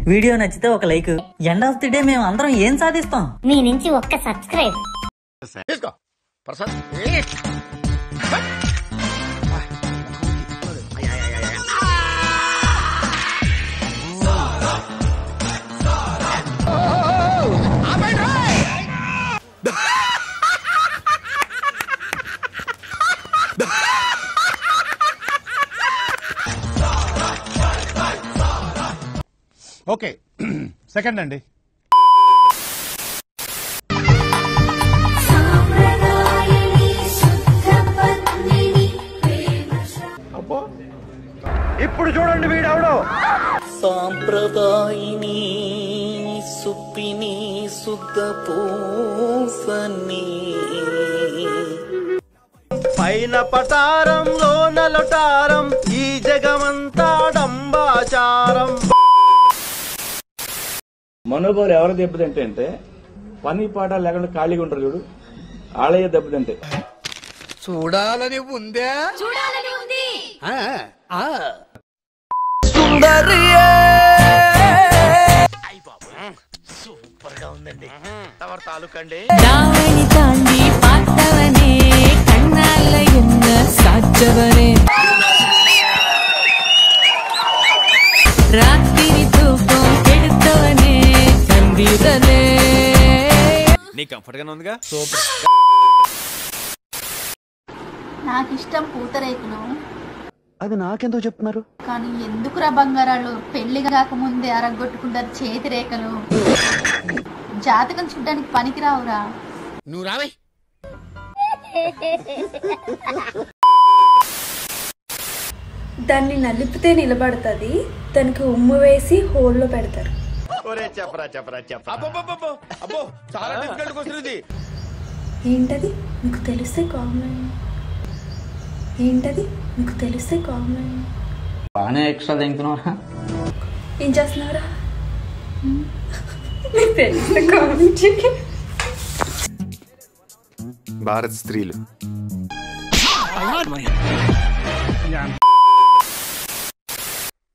Video నచ్చితే ఒక like. End of the day మేము అందరం ఏం సాధిస్తాం? మీ నుంచి ఒక్క సబ్స్క్రైబ్. ఓకే సెకండ్ అండి. ఇప్పుడు చూడండి వీడెవడో. సాంప్రదాయిని సుప్పిని శుద్ధ పూసని పైన పటారంలో నలటారం, ఈ జగమంతా డంబాచారం. మనోబోలు ఎవరు దెబ్బతింటే అంటే పని పాట లేకుండా ఖాళీగా ఉంటారు చూడు, ఆలయ దెబ్బతింటే. చూడాలని ఉందే సూపర్ గా ఉందండి. ఎవరి తాలూకండి? దావని తాండి పాతవనే కన్నాళ్ళ ఎన్న సాధ్యవనే రాత్రి తూపం పెడుతవనే కందిదనే. నీ కంఫర్ట్ గానే ఉందిగా. సూపర్. నాకు ఇష్టం పూతరేకులు. అది నాకెందుకు చెప్తున్నారు? కానీ ఎందుకురా బంగారాలు పెళ్లి కాకముందే అరగొట్టుకుంటారు చేతి రేఖలు. జాతకం చూడ్డానికి పనికి రావురా. నువ్వు రావే. దాన్ని నలిపితే నిలబడుతుంది, దానికి ఉమ్ము వేసి హోల్లో పెడతారు. ఏంటది మీకు తెలిస్తే కామెంట్. ఏంటది మీకు తెలిస్తే కామెంట్. బాగానే ఎక్స్ట్రా తింటున్నారా? ఏం చేస్తున్నారా? మీకు తెలిస్తే కామెంట్. భారత్ స్త్రీలు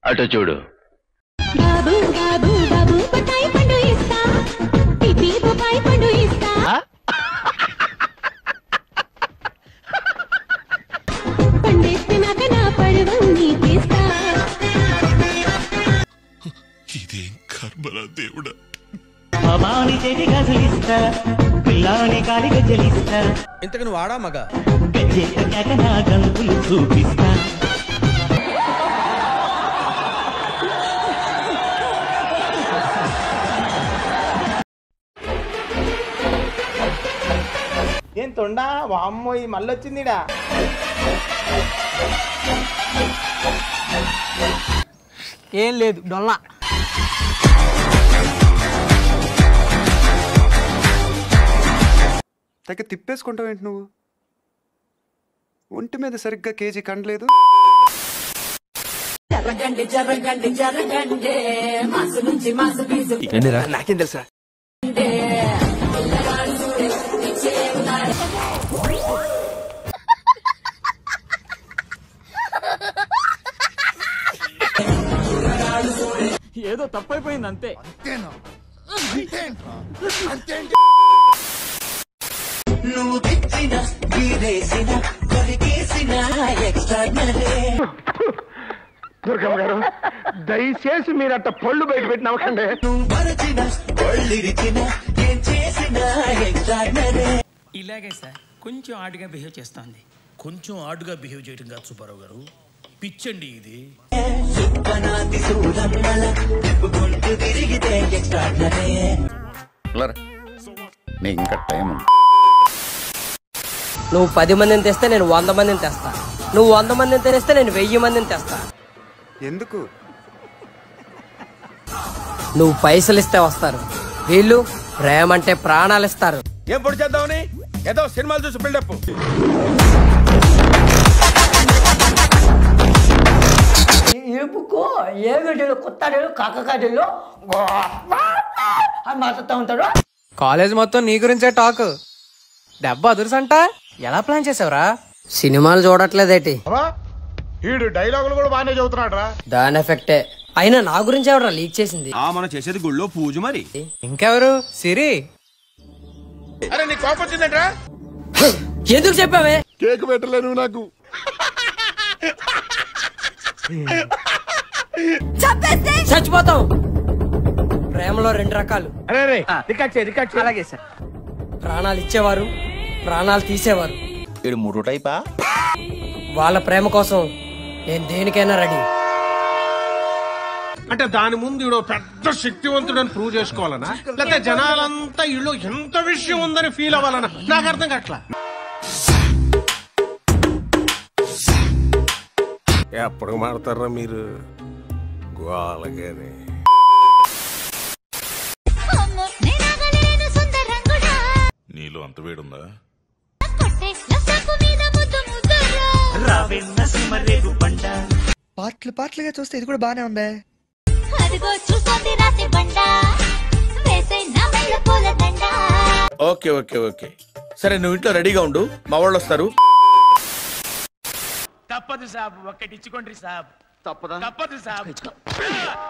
అటు చూడు. బాబు బాబు బాబు పటాయి పండు ఇస్తా, పిపి పపాయి పండు ఇస్తా, పండేస్తున్నాక నా పరువం నీకిస్తా. ఇదేం కర్మరా దేవుడా. బాబాని చేతి గజలిస్తా, పిల్లాని కాలి గజలిస్తా, ఇంతకు నువ్వు వాడా మగ గజ్జెక్క నా గంతులు చూపిస్తా. ఏం తొండా వామ్మో, ఇది మళ్ళొచ్చిందిడా. ఏం లేదు డొల్లా. తెగ తిప్పేసుకుంటావు ఏంటి నువ్వు? ఒంటి మీద సరిగ్గా కేజీ కండలేదు. నాకేం తెలుసా? ఏదో తప్పైపోయింది అంతే. నువ్వు తెచ్చిన గీరేసిన కొరికేసిన దుర్గమ్మ గారు దయచేసి మీరట్ట పళ్ళు బయట పెట్టి నవ్వకండి. ఇలాగే సార్ కొంచెం ఆడుగా బిహేవ్ చేస్తోంది. కొంచెం ఆడుగా బిహేవ్ చేయడం కాదు సుబ్బారావు గారు, పిచ్చండి ఇది. ఇంకా టైం. నువ్వు 10 మందిని తెస్తే నేను 100 మందిని తెస్తా. నువ్వు 100 మందిని తెస్తే నేను 1000 మందిని తెస్తా. ఎందుకు? నువ్వు పైసలు ఇస్తే వస్తారు, వీళ్ళు ప్రేమ అంటే ప్రాణాలు ఇస్తారు. ఏం పొడి చేద్దామని ఏదో సినిమాలు చూసి బిల్డప్. కాలేజ్ మొత్తం నీ గురించే టాక్. దెబ్బ అదుర్సంట. ఎలా ప్లాన్ చేసావురా? సినిమాలు చూడట్లేదేటి? ఈడు డైలాగులు కూడా బాగానే చదువుతున్నాడు రా. దాని ఎఫెక్టే. అయినా నా గురించి ఎవరా లీక్ చేసింది? మనం చేసేది గుళ్ళో పూజ మరి. ఇంకెవరు? సిరి. అరే నీ కోపం వచ్చిందంట్రా? ఎందుకు చెప్పావే? కేక్ పెట్టలేను నాకు. చచ్చిపోతాం. ప్రేమలో 2 రకాలు. అలాగే సార్. ప్రాణాలు ఇచ్చేవారు, ప్రాణాలు తీసేవారు. 3 టైపా? వాళ్ళ ప్రేమ కోసం నేను దేనికైనా రెడీ. అంటే దాని ముందు ఈడో పెద్ద శక్తివంతుడని ప్రూవ్ చేసుకోవాలనా, లేకపోతే జనాలంతా ఈలో ఎంత విషయం ఉందని ఫీల్ అవ్వాలనా? నాకు అర్థం కావట్లా. ఎప్పుడు మాడతారా మీరు? గోలగానే నీలో అంత వేడుందా? పాటలుగా చూస్తే ఇది కూడా బానే ఉందే. ఓకే ఓకే ఓకే సరే, నువ్వు ఇంట్లో రెడీగా ఉండు, మా వాళ్ళు వస్తారు. తప్పదు సాబ్, ఒక్కటిచ్చుకోండి సాబ్. తప్పదు సాబ్.